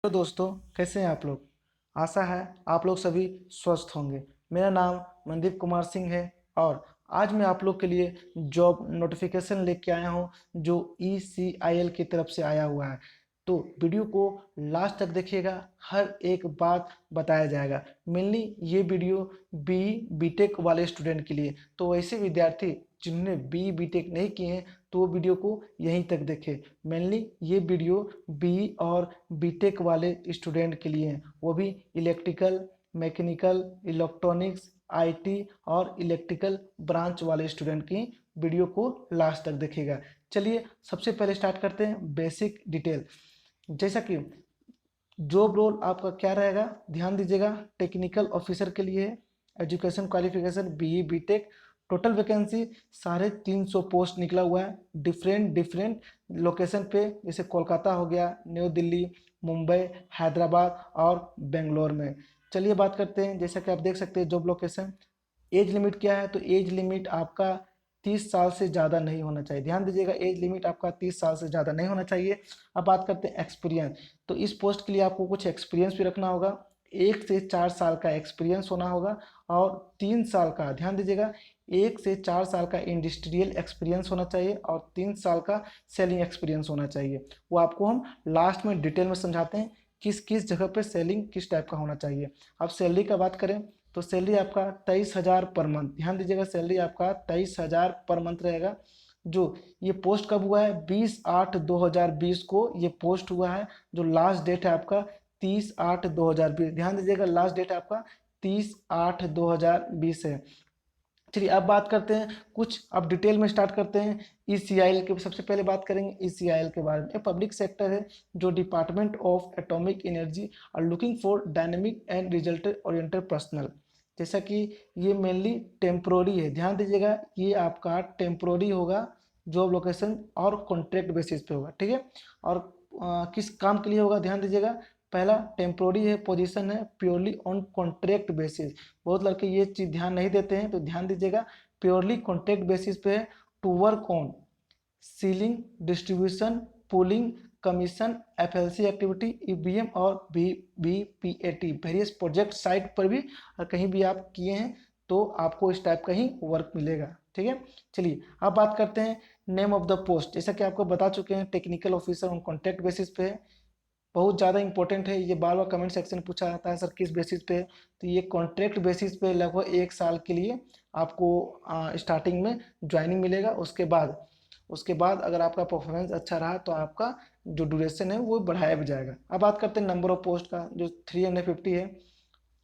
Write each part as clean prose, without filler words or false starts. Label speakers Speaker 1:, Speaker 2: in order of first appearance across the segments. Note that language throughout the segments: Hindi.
Speaker 1: तो दोस्तों, कैसे हैं आप लोग। आशा है आप लोग सभी स्वस्थ होंगे। मेरा नाम मनदीप कुमार सिंह है और आज मैं आप लोग के लिए जॉब नोटिफिकेशन लेके आया हूं जो ECIL की तरफ से आया हुआ है। तो वीडियो को लास्ट तक देखिएगा, हर एक बात बताया जाएगा। मेनली ये वीडियो BTech वाले स्टूडेंट के लिए, तो वैसे विद्यार्थी जिन्होंने BTech नहीं किए हैं तो वो वीडियो को यहीं तक देखें। मेनली ये वीडियो और बीटेक वाले स्टूडेंट के लिए हैं, वो भी इलेक्ट्रिकल, मैकेनिकल, इलेक्ट्रॉनिक्स, आईटी और इलेक्ट्रिकल ब्रांच वाले स्टूडेंट की वीडियो को लास्ट तक देखिएगा। चलिए सबसे पहले स्टार्ट करते हैं बेसिक डिटेल। जैसा कि जॉब रोल आपका क्या रहेगा, ध्यान दीजिएगा। टेक्निकल ऑफिसर के लिए education qualification BTech। Total vacancy 350 post निकला हुआ है डिफरेंट डिफरेंट लोकेशन पे, जैसे कोलकाता हो गया, न्यू दिल्ली, मुंबई, हैदराबाद और बेंगलोर में। चलिए बात करते हैं। जैसा कि आप देख सकते हैं जॉब लोकेशन। एज लिमिट क्या है, तो एज लिमिट आपका 30 साल से ज़्यादा नहीं होना चाहिए। ध्यान दीजिएगा, एज लिमिट आपका 30 साल से ज़्यादा नहीं होना चाहिए। अब बात करते हैं एक्सपीरियंस। तो इस पोस्ट के लिए आपको कुछ एक्सपीरियंस भी रखना होगा। 1 से 4 साल का एक्सपीरियंस होना होगा और 3 साल का, ध्यान दीजिएगा, 1 से 4 साल का इंडस्ट्रियल एक्सपीरियंस होना चाहिए और 3 साल का सेलिंग एक्सपीरियंस होना चाहिए। वो आपको हम लास्ट में डिटेल में समझाते हैं किस किस जगह पे सेलिंग किस टाइप का होना चाहिए। अब सैलरी का बात करें तो सैलरी आपका 23,000 पर मंथ। ध्यान दीजिएगा, सैलरी आपका 23,000 पर मंथ रहेगा। जो ये पोस्ट कब हुआ है, 20/8/2020 को ये पोस्ट हुआ है। जो लास्ट डेट है आपका 30/8/2020। ध्यान दीजिएगा, लास्ट डेट है आपका 30/8/2020 है। चलिए अब बात करते हैं कुछ, अब डिटेल में स्टार्ट करते हैं ECIL के। सबसे पहले बात करेंगे ECIL के बारे में। ये पब्लिक सेक्टर है जो डिपार्टमेंट ऑफ एटॉमिक एनर्जी और looking for dynamic and result oriented personal. जैसा कि ये मेनली टेम्प्रोरी है, ध्यान दीजिएगा, ये आपका टेम्प्रोरी होगा जॉब लोकेशन और कॉन्ट्रैक्ट बेसिस पे होगा, ठीक है। और किस काम के लिए होगा, ध्यान दीजिएगा। पहला टेम्प्रोरी है, पोजीशन है प्योरली ऑन कॉन्ट्रैक्ट बेसिस। बहुत लड़के ये चीज़ ध्यान नहीं देते हैं, तो ध्यान दीजिएगा, प्योरली कॉन्ट्रैक्ट बेसिस पे है। To work on sealing, distribution, pooling, commission, FLC activity, EBM और VVPAT वेरियस प्रोजेक्ट साइट पर भी कहीं भी आप किए हैं तो आपको इस टाइप का ही वर्क मिलेगा, ठीक है। चलिए अब बात करते हैं नेम ऑफ द पोस्ट। जैसा कि आपको बता चुके हैं, technical officer on contract basis पे है। बहुत ज़्यादा इंपॉर्टेंट है, ये बार बार कमेंट सेक्शन पूछा जाता है, सर किस बेसिस पे। तो ये कॉन्ट्रैक्ट बेसिस पे लगभग 1 साल के लिए आपको स्टार्टिंग में ज्वाइनिंग मिलेगा। उसके बाद अगर आपका परफॉर्मेंस अच्छा रहा तो आपका जो ड्यूरेशन है वो बढ़ाया भी जाएगा। अब बात करते हैं नंबर ऑफ पोस्ट का, जो 350 है।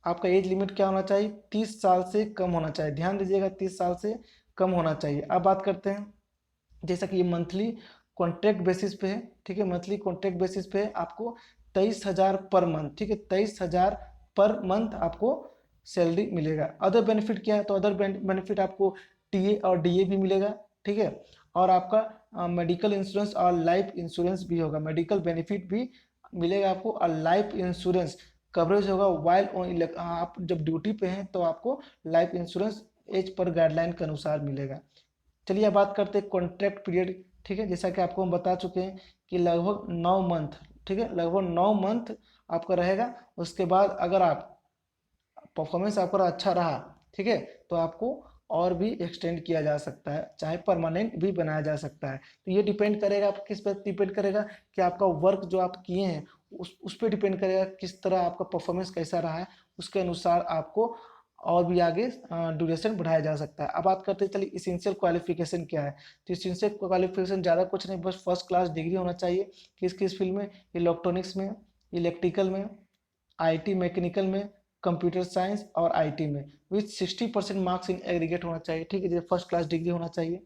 Speaker 1: आपका एज लिमिट क्या होना चाहिए, 30 साल से कम होना चाहिए। ध्यान दीजिएगा, 30 साल से कम होना चाहिए। अब बात करते हैं, जैसा कि ये मंथली कॉन्ट्रैक्ट बेसिस पे है, ठीक है, मंथली कॉन्ट्रैक्ट बेसिस पे आपको 23,000 पर मंथ, ठीक है, 23,000 पर मंथ आपको सैलरी मिलेगा। अदर बेनिफिट क्या है, तो अदर बेनिफिट आपको TA और DA भी मिलेगा, ठीक है। और आपका मेडिकल इंश्योरेंस और लाइफ इंश्योरेंस भी होगा, मेडिकल बेनिफिट भी मिलेगा आपको और लाइफ इंश्योरेंस कवरेज होगा। वाइल आप जब ड्यूटी पे हैं तो आपको life insurance as per guideline के अनुसार मिलेगा। चलिए अब बात करते हैं कॉन्ट्रैक्ट पीरियड, ठीक है। जैसा कि आपको हम बता चुके हैं कि लगभग 9 मंथ, ठीक है, लगभग 9 मंथ आपका रहेगा। उसके बाद अगर आप परफॉर्मेंस आपका अच्छा रहा, ठीक है, तो आपको और भी एक्सटेंड किया जा सकता है, चाहे परमानेंट भी बनाया जा सकता है। तो ये डिपेंड करेगा, आप किस पर डिपेंड करेगा कि आपका वर्क जो आप किए हैं उस पर डिपेंड करेगा किस तरह आपका परफॉर्मेंस कैसा रहा है, उसके अनुसार आपको और भी आगे ड्यूरेशन बढ़ाया जा सकता है। अब बात करते हैं, चलिए इसेंशियल क्वालिफिकेशन क्या है। तो इसेंशियल क्वालिफिकेशन ज़्यादा कुछ नहीं, बस फर्स्ट क्लास डिग्री होना चाहिए। किस किस फील्ड में, इलेक्ट्रॉनिक्स में, इलेक्ट्रिकल में, IT मैकेनिकल में, कंप्यूटर साइंस और IT में, विथ 60% मार्क्स इन एग्रीगेट होना चाहिए, ठीक है, जैसे फर्स्ट क्लास डिग्री होना चाहिए।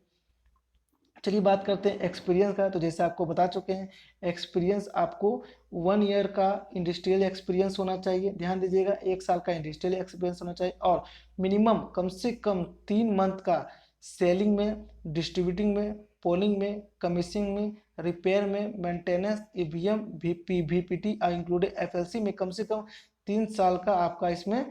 Speaker 1: चलिए बात करते हैं एक्सपीरियंस का। तो जैसे आपको बता चुके हैं, एक्सपीरियंस आपको 1 ईयर का इंडस्ट्रियल एक्सपीरियंस होना चाहिए। ध्यान दीजिएगा, 1 साल का इंडस्ट्रियल एक्सपीरियंस होना चाहिए और मिनिमम कम से कम 3 मंथ का सेलिंग में, डिस्ट्रीब्यूटिंग में, पोलिंग में, कमीशनिंग में, रिपेयर में, मेंटेनेंस, EBM, VVPT और इंक्लूडेड FLC में कम से कम 3 साल का आपका इसमें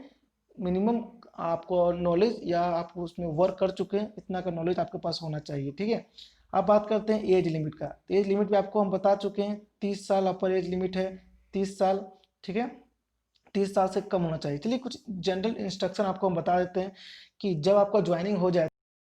Speaker 1: मिनिमम आपको नॉलेज, या आप उसमें वर्क कर चुके हैं, इतना का नॉलेज आपके पास होना चाहिए, ठीक है। अब बात करते हैं एज लिमिट का। तो एज लिमिट भी आपको हम बता चुके हैं, 30 साल अपर एज लिमिट है। 30 साल, ठीक है, 30 साल से कम होना चाहिए। चलिए कुछ जनरल इंस्ट्रक्शन आपको हम बता देते हैं कि जब आपका ज्वाइनिंग हो जाए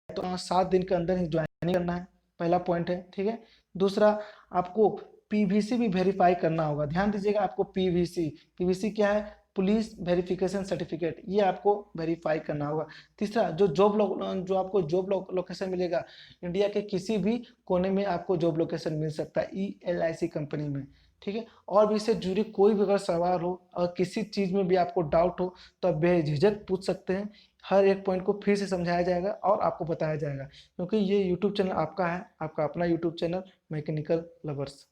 Speaker 1: तो 7 दिन के अंदर ही ज्वाइनिंग करना है, पहला पॉइंट है, ठीक है। दूसरा, आपको पीवीसी भी वेरीफाई करना होगा, ध्यान दीजिएगा, आपको पीवीसी, पीवीसी क्या है, पुलिस वेरिफिकेशन सर्टिफिकेट, ये आपको वेरीफाई करना होगा। तीसरा, जो आपको जॉब लोकेशन मिलेगा, इंडिया के किसी भी कोने में आपको जॉब लोकेशन मिल सकता है ELIC कंपनी में, ठीक है। और भी इससे जुड़ी कोई भी अगर सवाल हो और किसी चीज़ में भी आपको डाउट हो तो आप बेझिझक पूछ सकते हैं, हर एक पॉइंट को फिर से समझाया जाएगा और आपको बताया जाएगा, क्योंकि ये यूट्यूब चैनल आपका है, आपका अपना यूट्यूब चैनल मैकेनिकल लवर्स।